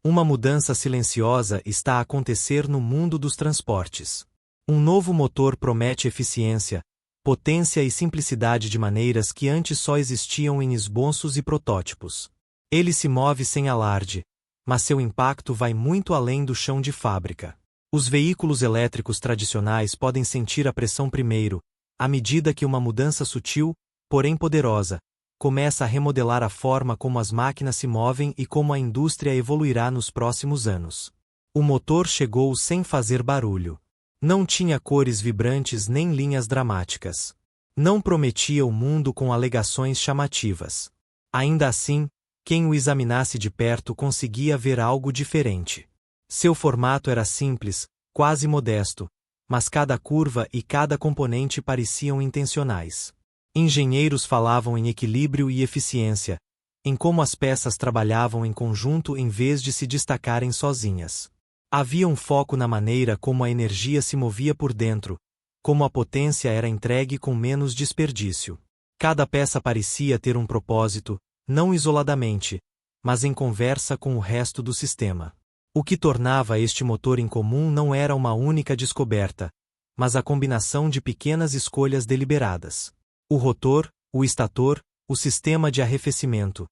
Uma mudança silenciosa está a acontecer no mundo dos transportes. Um novo motor promete eficiência, potência e simplicidade de maneiras que antes só existiam em esboços e protótipos. Ele se move sem alarde, mas seu impacto vai muito além do chão de fábrica. Os veículos elétricos tradicionais podem sentir a pressão primeiro, à medida que uma mudança sutil, porém poderosa, começa a remodelar a forma como as máquinas se movem e como a indústria evoluirá nos próximos anos. O motor chegou sem fazer barulho. Não tinha cores vibrantes nem linhas dramáticas. Não prometia o mundo com alegações chamativas. Ainda assim, quem o examinasse de perto conseguia ver algo diferente. Seu formato era simples, quase modesto, mas cada curva e cada componente pareciam intencionais. Engenheiros falavam em equilíbrio e eficiência, em como as peças trabalhavam em conjunto em vez de se destacarem sozinhas. Havia um foco na maneira como a energia se movia por dentro, como a potência era entregue com menos desperdício. Cada peça parecia ter um propósito, não isoladamente, mas em conversa com o resto do sistema. O que tornava este motor incomum não era uma única descoberta, mas a combinação de pequenas escolhas deliberadas. O rotor, o estator, o sistema de arrefecimento,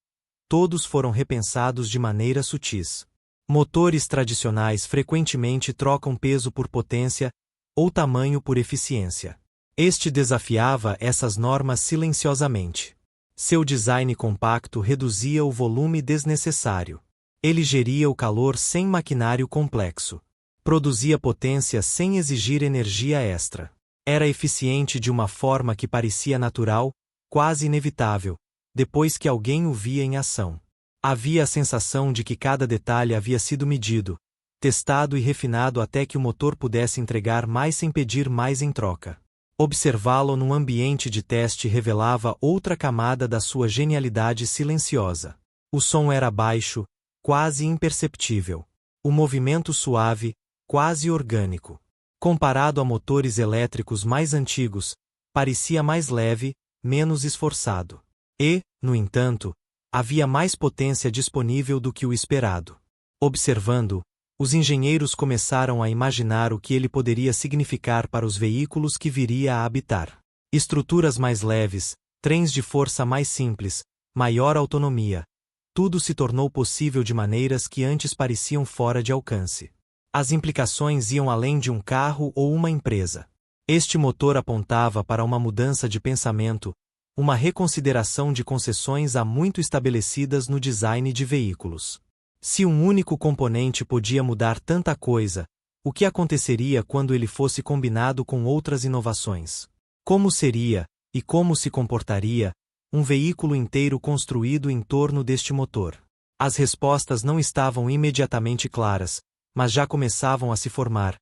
todos foram repensados de maneira sutis. Motores tradicionais frequentemente trocam peso por potência ou tamanho por eficiência. Este desafiava essas normas silenciosamente. Seu design compacto reduzia o volume desnecessário. Ele geria o calor sem maquinário complexo. Produzia potência sem exigir energia extra. Era eficiente de uma forma que parecia natural, quase inevitável, depois que alguém o via em ação. Havia a sensação de que cada detalhe havia sido medido, testado e refinado até que o motor pudesse entregar mais sem pedir mais em troca. Observá-lo num ambiente de teste revelava outra camada da sua genialidade silenciosa. O som era baixo, quase imperceptível. O movimento suave, quase orgânico. Comparado a motores elétricos mais antigos, parecia mais leve, menos esforçado. E, no entanto, havia mais potência disponível do que o esperado. Observando, os engenheiros começaram a imaginar o que ele poderia significar para os veículos que viria a habitar. Estruturas mais leves, trens de força mais simples, maior autonomia. Tudo se tornou possível de maneiras que antes pareciam fora de alcance. As implicações iam além de um carro ou uma empresa. Este motor apontava para uma mudança de pensamento, uma reconsideração de concessões há muito estabelecidas no design de veículos. Se um único componente podia mudar tanta coisa, o que aconteceria quando ele fosse combinado com outras inovações? Como seria, e como se comportaria, um veículo inteiro construído em torno deste motor? As respostas não estavam imediatamente claras, mas já começavam a se formar,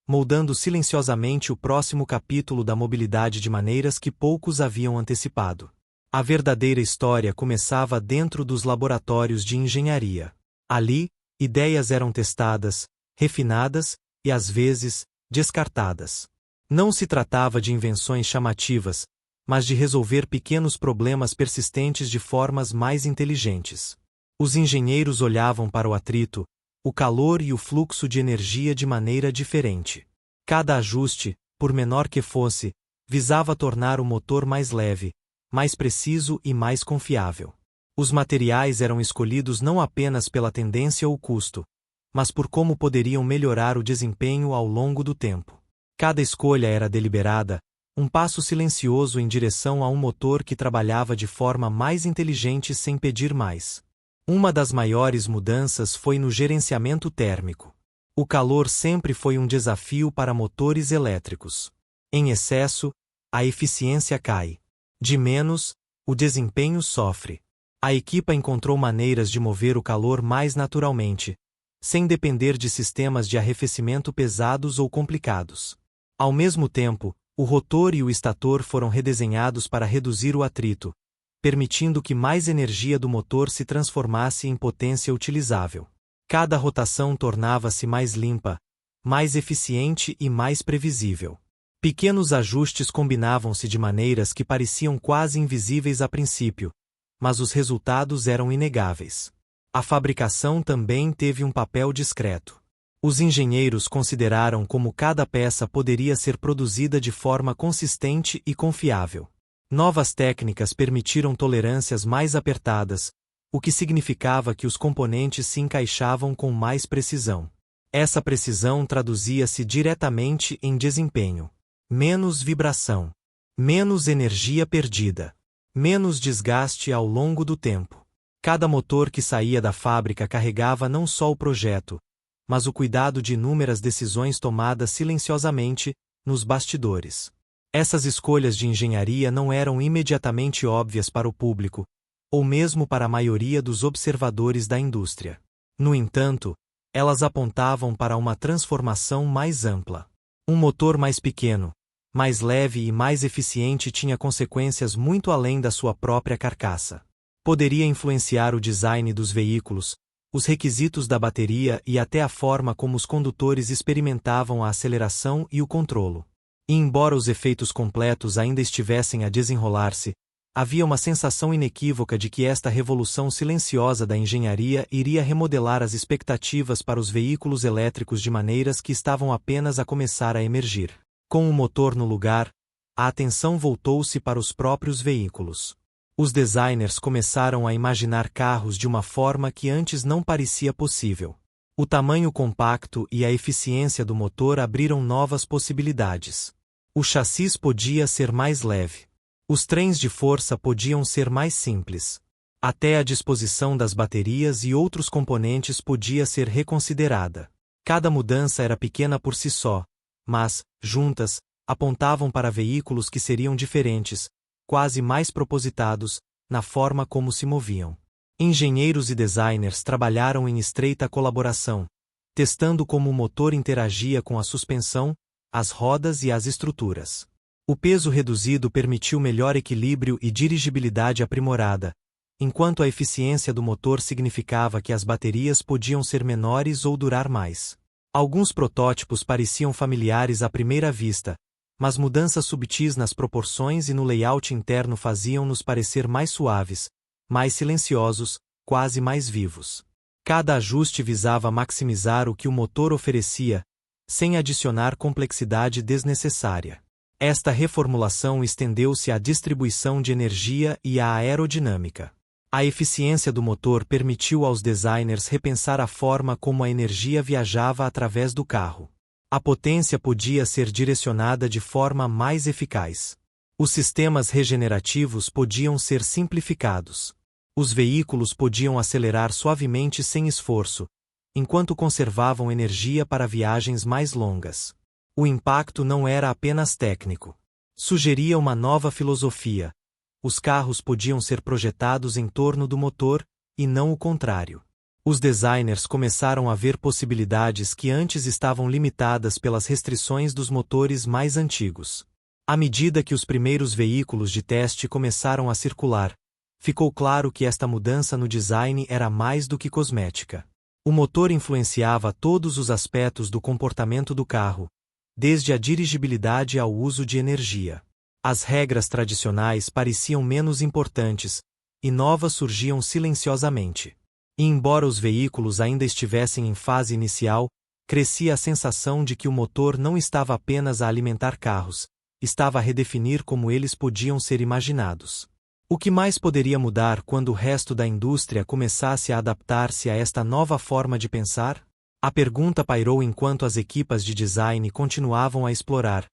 moldando silenciosamente o próximo capítulo da mobilidade de maneiras que poucos haviam antecipado. A verdadeira história começava dentro dos laboratórios de engenharia. Ali, ideias eram testadas, refinadas e, às vezes, descartadas. Não se tratava de invenções chamativas, mas de resolver pequenos problemas persistentes de formas mais inteligentes. Os engenheiros olhavam para o atrito, o calor e o fluxo de energia de maneira diferente. Cada ajuste, por menor que fosse, visava tornar o motor mais leve, mais preciso e mais confiável. Os materiais eram escolhidos não apenas pela tendência ou custo, mas por como poderiam melhorar o desempenho ao longo do tempo. Cada escolha era deliberada, um passo silencioso em direção a um motor que trabalhava de forma mais inteligente sem pedir mais. Uma das maiores mudanças foi no gerenciamento térmico. O calor sempre foi um desafio para motores elétricos. Em excesso, a eficiência cai. De menos, o desempenho sofre. A equipa encontrou maneiras de mover o calor mais naturalmente, sem depender de sistemas de arrefecimento pesados ou complicados. Ao mesmo tempo, o rotor e o estator foram redesenhados para reduzir o atrito, permitindo que mais energia do motor se transformasse em potência utilizável. Cada rotação tornava-se mais limpa, mais eficiente e mais previsível. Pequenos ajustes combinavam-se de maneiras que pareciam quase invisíveis a princípio, mas os resultados eram inegáveis. A fabricação também teve um papel discreto. Os engenheiros consideraram como cada peça poderia ser produzida de forma consistente e confiável. Novas técnicas permitiram tolerâncias mais apertadas, o que significava que os componentes se encaixavam com mais precisão. Essa precisão traduzia-se diretamente em desempenho. Menos vibração. Menos energia perdida. Menos desgaste ao longo do tempo. Cada motor que saía da fábrica carregava não só o projeto, mas o cuidado de inúmeras decisões tomadas silenciosamente, nos bastidores. Essas escolhas de engenharia não eram imediatamente óbvias para o público, ou mesmo para a maioria dos observadores da indústria. No entanto, elas apontavam para uma transformação mais ampla. Um motor mais pequeno, mais leve e mais eficiente tinha consequências muito além da sua própria carcaça. Poderia influenciar o design dos veículos, os requisitos da bateria e até a forma como os condutores experimentavam a aceleração e o controlo. E embora os efeitos completos ainda estivessem a desenrolar-se, havia uma sensação inequívoca de que esta revolução silenciosa da engenharia iria remodelar as expectativas para os veículos elétricos de maneiras que estavam apenas a começar a emergir. Com o motor no lugar, a atenção voltou-se para os próprios veículos. Os designers começaram a imaginar carros de uma forma que antes não parecia possível. O tamanho compacto e a eficiência do motor abriram novas possibilidades. O chassi podia ser mais leve. Os trens de força podiam ser mais simples. Até a disposição das baterias e outros componentes podia ser reconsiderada. Cada mudança era pequena por si só, mas, juntas, apontavam para veículos que seriam diferentes, quase mais propositados, na forma como se moviam. Engenheiros e designers trabalharam em estreita colaboração, testando como o motor interagia com a suspensão, as rodas e as estruturas. O peso reduzido permitiu melhor equilíbrio e dirigibilidade aprimorada, enquanto a eficiência do motor significava que as baterias podiam ser menores ou durar mais. Alguns protótipos pareciam familiares à primeira vista, mas mudanças subtis nas proporções e no layout interno faziam-nos parecer mais suaves, mais silenciosos, quase mais vivos. Cada ajuste visava maximizar o que o motor oferecia, sem adicionar complexidade desnecessária. Esta reformulação estendeu-se à distribuição de energia e à aerodinâmica. A eficiência do motor permitiu aos designers repensar a forma como a energia viajava através do carro. A potência podia ser direcionada de forma mais eficaz. Os sistemas regenerativos podiam ser simplificados. Os veículos podiam acelerar suavemente sem esforço, enquanto conservavam energia para viagens mais longas. O impacto não era apenas técnico. Sugeria uma nova filosofia. Os carros podiam ser projetados em torno do motor, e não o contrário. Os designers começaram a ver possibilidades que antes estavam limitadas pelas restrições dos motores mais antigos. À medida que os primeiros veículos de teste começaram a circular, ficou claro que esta mudança no design era mais do que cosmética. O motor influenciava todos os aspectos do comportamento do carro, desde a dirigibilidade ao uso de energia. As regras tradicionais pareciam menos importantes, e novas surgiam silenciosamente. E embora os veículos ainda estivessem em fase inicial, crescia a sensação de que o motor não estava apenas a alimentar carros, estava a redefinir como eles podiam ser imaginados. O que mais poderia mudar quando o resto da indústria começasse a adaptar-se a esta nova forma de pensar? A pergunta pairou enquanto as equipas de design continuavam a explorar,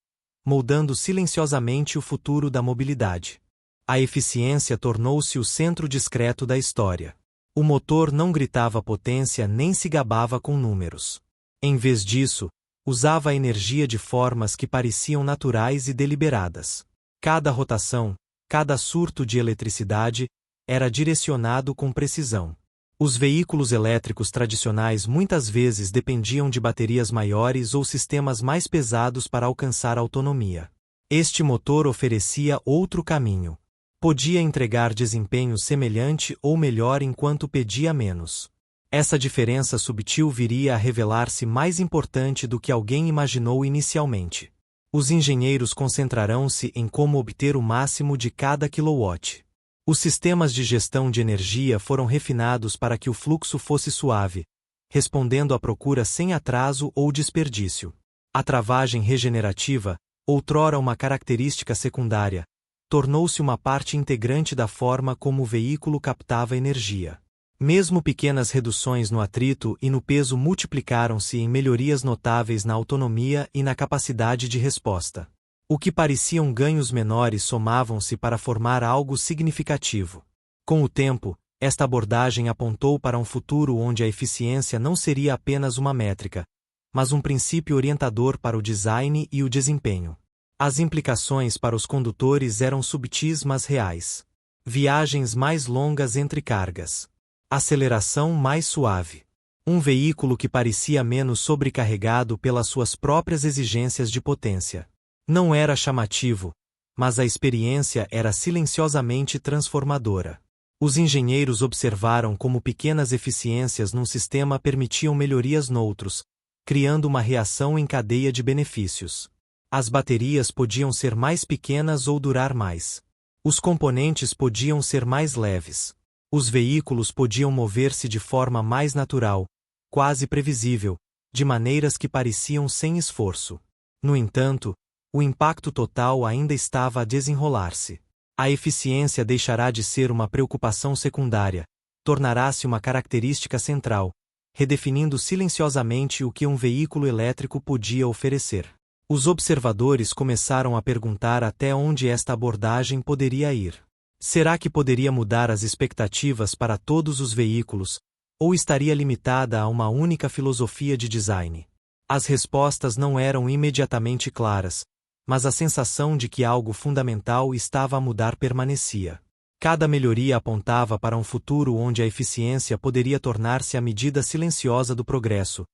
moldando silenciosamente o futuro da mobilidade. A eficiência tornou-se o centro discreto da história. O motor não gritava potência nem se gabava com números. Em vez disso, usava a energia de formas que pareciam naturais e deliberadas. Cada rotação, cada surto de eletricidade, era direcionado com precisão. Os veículos elétricos tradicionais muitas vezes dependiam de baterias maiores ou sistemas mais pesados para alcançar autonomia. Este motor oferecia outro caminho. Podia entregar desempenho semelhante ou melhor enquanto pedia menos. Essa diferença subtil viria a revelar-se mais importante do que alguém imaginou inicialmente. Os engenheiros concentrarão-se em como obter o máximo de cada kilowatt. Os sistemas de gestão de energia foram refinados para que o fluxo fosse suave, respondendo à procura sem atraso ou desperdício. A travagem regenerativa, outrora uma característica secundária, tornou-se uma parte integrante da forma como o veículo captava energia. Mesmo pequenas reduções no atrito e no peso multiplicaram-se em melhorias notáveis na autonomia e na capacidade de resposta. O que pareciam ganhos menores somavam-se para formar algo significativo. Com o tempo, esta abordagem apontou para um futuro onde a eficiência não seria apenas uma métrica, mas um princípio orientador para o design e o desempenho. As implicações para os condutores eram subtis mas reais. Viagens mais longas entre cargas. Aceleração mais suave. Um veículo que parecia menos sobrecarregado pelas suas próprias exigências de potência. Não era chamativo, mas a experiência era silenciosamente transformadora. Os engenheiros observaram como pequenas eficiências num sistema permitiam melhorias noutros, criando uma reação em cadeia de benefícios. As baterias podiam ser mais pequenas ou durar mais. Os componentes podiam ser mais leves. Os veículos podiam mover-se de forma mais natural, quase previsível, de maneiras que pareciam sem esforço. No entanto, o impacto total ainda estava a desenrolar-se. A eficiência deixará de ser uma preocupação secundária, tornará-se uma característica central, redefinindo silenciosamente o que um veículo elétrico podia oferecer. Os observadores começaram a perguntar até onde esta abordagem poderia ir. Será que poderia mudar as expectativas para todos os veículos, ou estaria limitada a uma única filosofia de design? As respostas não eram imediatamente claras, mas a sensação de que algo fundamental estava a mudar permanecia. Cada melhoria apontava para um futuro onde a eficiência poderia tornar-se a medida silenciosa do progresso,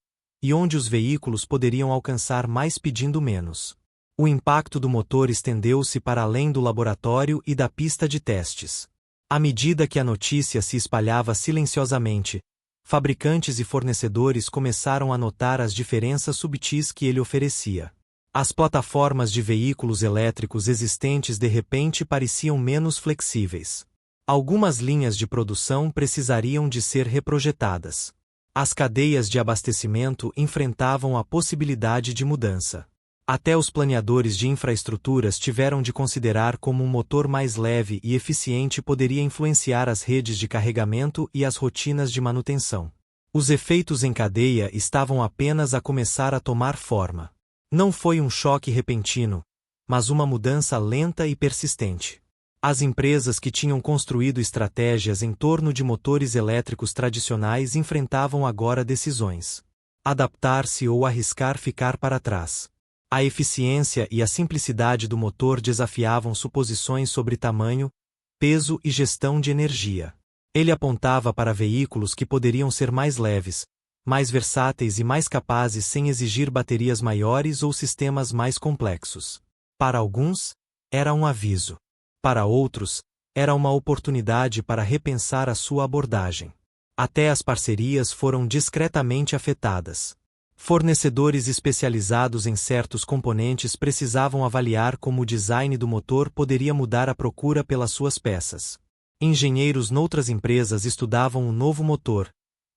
e onde os veículos poderiam alcançar mais pedindo menos. O impacto do motor estendeu-se para além do laboratório e da pista de testes. À medida que a notícia se espalhava silenciosamente, fabricantes e fornecedores começaram a notar as diferenças subtis que ele oferecia. As plataformas de veículos elétricos existentes de repente pareciam menos flexíveis. Algumas linhas de produção precisariam de ser reprojetadas. As cadeias de abastecimento enfrentavam a possibilidade de mudança. Até os planeadores de infraestruturas tiveram de considerar como um motor mais leve e eficiente poderia influenciar as redes de carregamento e as rotinas de manutenção. Os efeitos em cadeia estavam apenas a começar a tomar forma. Não foi um choque repentino, mas uma mudança lenta e persistente. As empresas que tinham construído estratégias em torno de motores elétricos tradicionais enfrentavam agora decisões: adaptar-se ou arriscar ficar para trás. A eficiência e a simplicidade do motor desafiavam suposições sobre tamanho, peso e gestão de energia. Ele apontava para veículos que poderiam ser mais leves, mais versáteis e mais capazes sem exigir baterias maiores ou sistemas mais complexos. Para alguns, era um aviso. Para outros, era uma oportunidade para repensar a sua abordagem. Até as parcerias foram discretamente afetadas. Fornecedores especializados em certos componentes precisavam avaliar como o design do motor poderia mudar a procura pelas suas peças. Engenheiros noutras empresas estudavam o novo motor,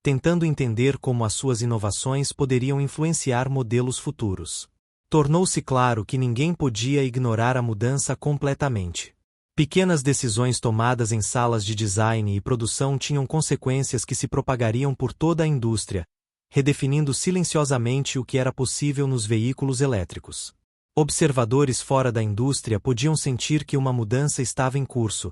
tentando entender como as suas inovações poderiam influenciar modelos futuros. Tornou-se claro que ninguém podia ignorar a mudança completamente. Pequenas decisões tomadas em salas de design e produção tinham consequências que se propagariam por toda a indústria, redefinindo silenciosamente o que era possível nos veículos elétricos. Observadores fora da indústria podiam sentir que uma mudança estava em curso,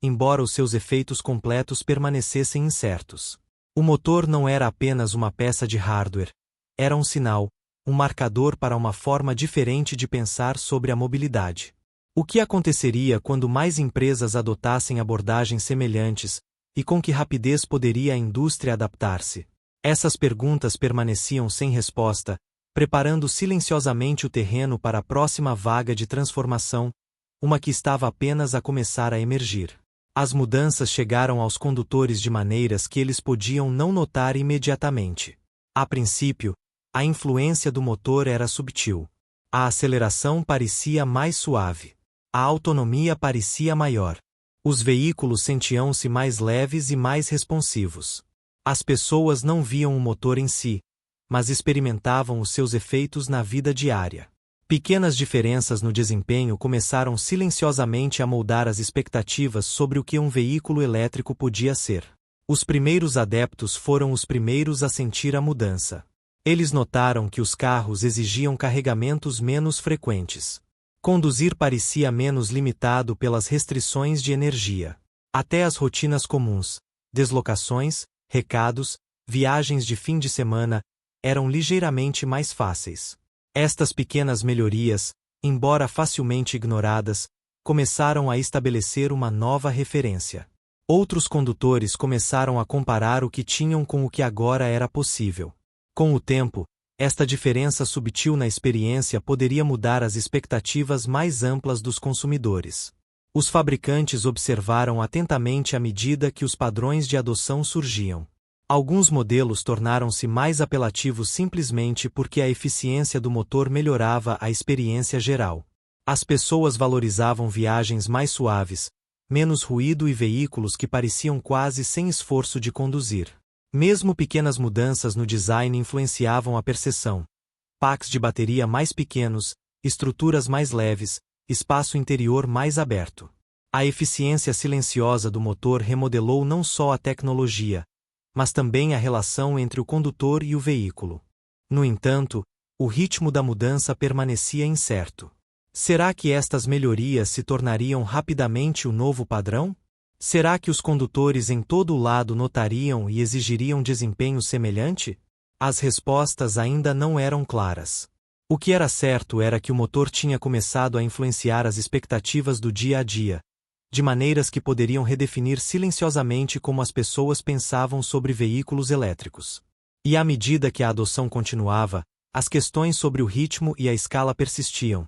embora os seus efeitos completos permanecessem incertos. O motor não era apenas uma peça de hardware, era um sinal, um marcador para uma forma diferente de pensar sobre a mobilidade. O que aconteceria quando mais empresas adotassem abordagens semelhantes, e com que rapidez poderia a indústria adaptar-se? Essas perguntas permaneciam sem resposta, preparando silenciosamente o terreno para a próxima vaga de transformação, uma que estava apenas a começar a emergir. As mudanças chegaram aos condutores de maneiras que eles podiam não notar imediatamente. A princípio, a influência do motor era subtil. A aceleração parecia mais suave. A autonomia parecia maior. Os veículos sentiam-se mais leves e mais responsivos. As pessoas não viam o motor em si, mas experimentavam os seus efeitos na vida diária. Pequenas diferenças no desempenho começaram silenciosamente a moldar as expectativas sobre o que um veículo elétrico podia ser. Os primeiros adeptos foram os primeiros a sentir a mudança. Eles notaram que os carros exigiam carregamentos menos frequentes. Conduzir parecia menos limitado pelas restrições de energia. Até as rotinas comuns, deslocações, recados, viagens de fim de semana, eram ligeiramente mais fáceis. Estas pequenas melhorias, embora facilmente ignoradas, começaram a estabelecer uma nova referência. Outros condutores começaram a comparar o que tinham com o que agora era possível. Com o tempo, esta diferença sutil na experiência poderia mudar as expectativas mais amplas dos consumidores. Os fabricantes observaram atentamente à medida que os padrões de adoção surgiam. Alguns modelos tornaram-se mais apelativos simplesmente porque a eficiência do motor melhorava a experiência geral. As pessoas valorizavam viagens mais suaves, menos ruído e veículos que pareciam quase sem esforço de conduzir. Mesmo pequenas mudanças no design influenciavam a percepção. Packs de bateria mais pequenos, estruturas mais leves, espaço interior mais aberto. A eficiência silenciosa do motor remodelou não só a tecnologia, mas também a relação entre o condutor e o veículo. No entanto, o ritmo da mudança permanecia incerto. Será que estas melhorias se tornariam rapidamente o novo padrão? Será que os condutores em todo o lado notariam e exigiriam desempenho semelhante? As respostas ainda não eram claras. O que era certo era que o motor tinha começado a influenciar as expectativas do dia a dia, de maneiras que poderiam redefinir silenciosamente como as pessoas pensavam sobre veículos elétricos. E à medida que a adoção continuava, as questões sobre o ritmo e a escala persistiam,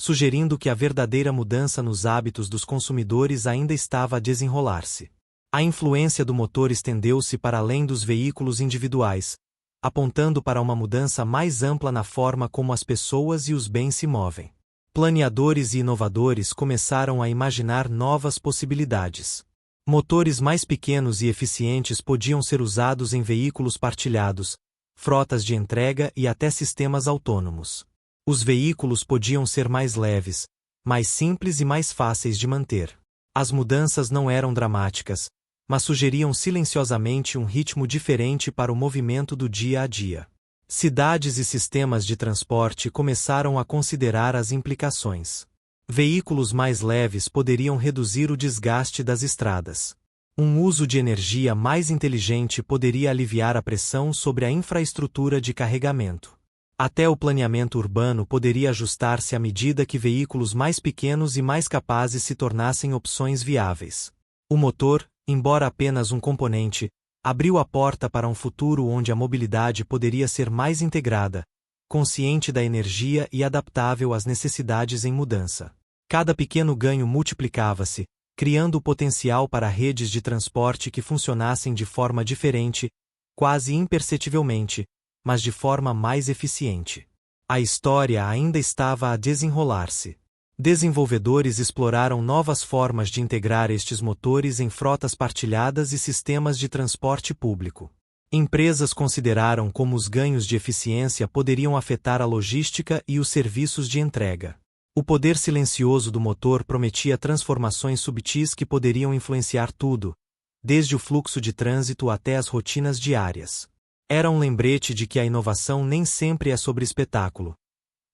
sugerindo que a verdadeira mudança nos hábitos dos consumidores ainda estava a desenrolar-se. A influência do motor estendeu-se para além dos veículos individuais, apontando para uma mudança mais ampla na forma como as pessoas e os bens se movem. Planeadores e inovadores começaram a imaginar novas possibilidades. Motores mais pequenos e eficientes podiam ser usados em veículos partilhados, frotas de entrega e até sistemas autônomos. Os veículos podiam ser mais leves, mais simples e mais fáceis de manter. As mudanças não eram dramáticas, mas sugeriam silenciosamente um ritmo diferente para o movimento do dia a dia. Cidades e sistemas de transporte começaram a considerar as implicações. Veículos mais leves poderiam reduzir o desgaste das estradas. Um uso de energia mais inteligente poderia aliviar a pressão sobre a infraestrutura de carregamento. Até o planeamento urbano poderia ajustar-se à medida que veículos mais pequenos e mais capazes se tornassem opções viáveis. O motor, embora apenas um componente, abriu a porta para um futuro onde a mobilidade poderia ser mais integrada, consciente da energia e adaptável às necessidades em mudança. Cada pequeno ganho multiplicava-se, criando o potencial para redes de transporte que funcionassem de forma diferente, quase imperceptivelmente, mas de forma mais eficiente. A história ainda estava a desenrolar-se. Desenvolvedores exploraram novas formas de integrar estes motores em frotas partilhadas e sistemas de transporte público. Empresas consideraram como os ganhos de eficiência poderiam afetar a logística e os serviços de entrega. O poder silencioso do motor prometia transformações subtis que poderiam influenciar tudo, desde o fluxo de trânsito até as rotinas diárias. Era um lembrete de que a inovação nem sempre é sobre espetáculo.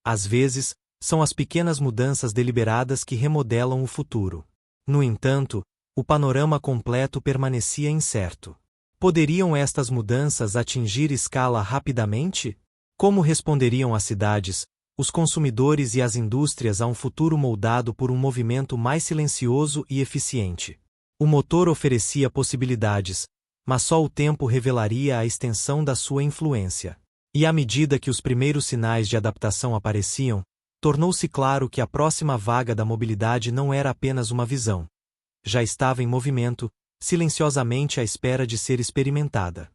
Às vezes, são as pequenas mudanças deliberadas que remodelam o futuro. No entanto, o panorama completo permanecia incerto. Poderiam estas mudanças atingir escala rapidamente? Como responderiam as cidades, os consumidores e as indústrias a um futuro moldado por um movimento mais silencioso e eficiente? O motor oferecia possibilidades, mas só o tempo revelaria a extensão da sua influência. E à medida que os primeiros sinais de adaptação apareciam, tornou-se claro que a próxima vaga da mobilidade não era apenas uma visão. Já estava em movimento, silenciosamente à espera de ser experimentada.